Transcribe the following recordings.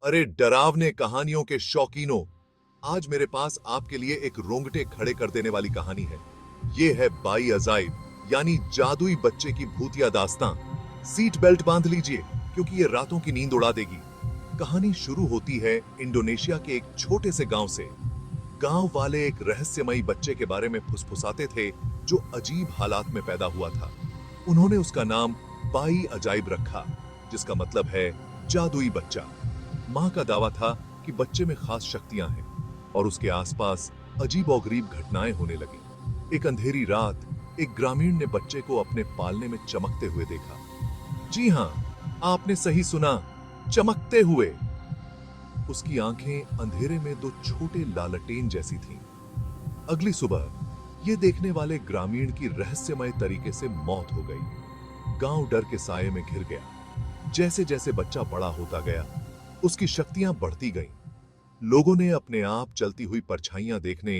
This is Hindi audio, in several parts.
अरे डरावने कहानियों के शौकीनों, आज मेरे पास आपके लिए एक रोंगटे खड़े कर देने वाली कहानी है। ये है बाई अजाइब यानी जादुई बच्चे की भूतिया दास्तां। सीट बेल्ट बांध लीजिए क्योंकि ये रातों की नींद उड़ा देगी। कहानी शुरू होती है इंडोनेशिया के एक छोटे से गांव से। गांव वाले एक रहस्यमयी बच्चे के बारे में फुसफुसाते थे जो अजीब हालात में पैदा हुआ था। उन्होंने उसका नाम बाई अजाइब रखा, जिसका मतलब है जादुई बच्चा। मां का दावा था कि बच्चे में खास शक्तियां हैं और उसके आसपास अजीबोगरीब घटनाएं होने लगी। एक अंधेरी रात एक ग्रामीण ने बच्चे को अपने पालने में चमकते हुए देखा। जी हां, आपने सही सुना, चमकते हुए। उसकी आंखें अंधेरे में दो छोटे लालटेन जैसी थीं। अगली सुबह ये देखने वाले ग्रामीण की रहस्यमय तरीके से मौत हो गई। गांव डर के साये में घिर गया। जैसे जैसे बच्चा बड़ा होता गया, उसकी शक्तियां बढ़ती गईं। लोगों ने अपने आप चलती हुई परछाइयां देखने,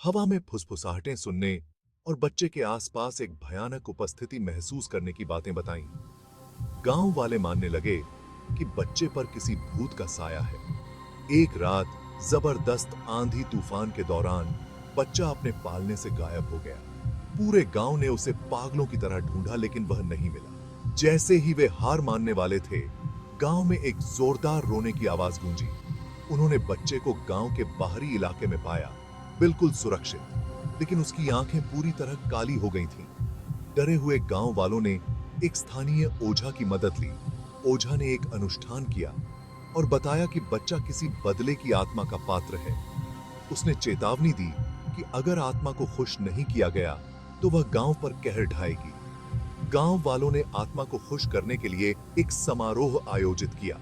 हवा में फुसफुसाहटें सुनने और बच्चे के आसपास एक भयानक उपस्थिति महसूस करने की बातें बताईं। गांव वाले मानने लगे कि बच्चे पर किसी भूत का साया है। एक रात जबरदस्त आंधी तूफान के दौरान बच्चा अपने पालने से गायब हो गया। पूरे गांव ने उसे पागलों की तरह ढूंढा, लेकिन वह नहीं मिला। जैसे ही वे हार मानने वाले थे, गांव में एक जोरदार रोने की आवाज गूंजी। उन्होंने बच्चे को गांव के बाहरी इलाके में पाया, बिल्कुल सुरक्षित, लेकिन उसकी आंखें पूरी तरह काली हो गई थीं। डरे हुए गांव वालों ने एक स्थानीय ओझा की मदद ली। ओझा ने एक अनुष्ठान किया और बताया कि बच्चा किसी बदले की आत्मा का पात्र है। उसने चेतावनी दी कि अगर आत्मा को खुश नहीं किया गया तो वह गांव पर कहर ढाएगी। गांव वालों ने आत्मा को खुश करने के लिए एक समारोह आयोजित किया,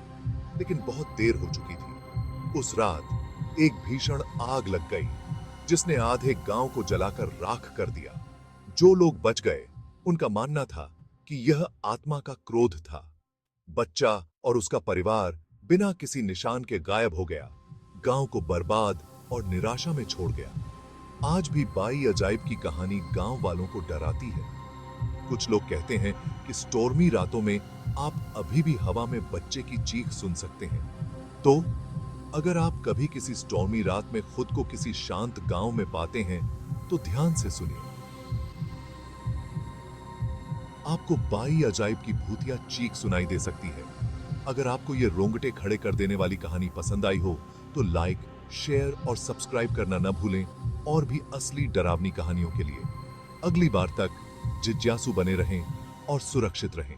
लेकिन बहुत देर हो चुकी थी। उस रात एक भीषण आग लग गई, जिसने आधे गांव को जलाकर राख कर दिया। जो लोग बच गए, उनका मानना था कि यह आत्मा का क्रोध था। बच्चा और उसका परिवार बिना किसी निशान के गायब हो गया, गांव को बर्बाद और निराशा में छोड़ गया। आज भी बाई अजाइब की कहानी गांव वालों को डराती है। कुछ लोग कहते हैं कि स्टॉर्मी रातों में आप अभी भी हवा में बच्चे की चीख सुन सकते हैं। तो अगर आप कभी किसी स्टॉर्मी रात में खुद को किसी शांत गांव में पाते हैं, तो ध्यान से सुनिए। आपको बाई अजाइब की भूतिया चीख सुनाई दे सकती है। अगर आपको यह रोंगटे खड़े कर देने वाली कहानी पसंद आई हो, तो लाइक, शेयर और सब्सक्राइब करना न भूलें, और भी असली डरावनी कहानियों के लिए। अगली बार तक जिज्ञासु बने रहें और सुरक्षित रहें।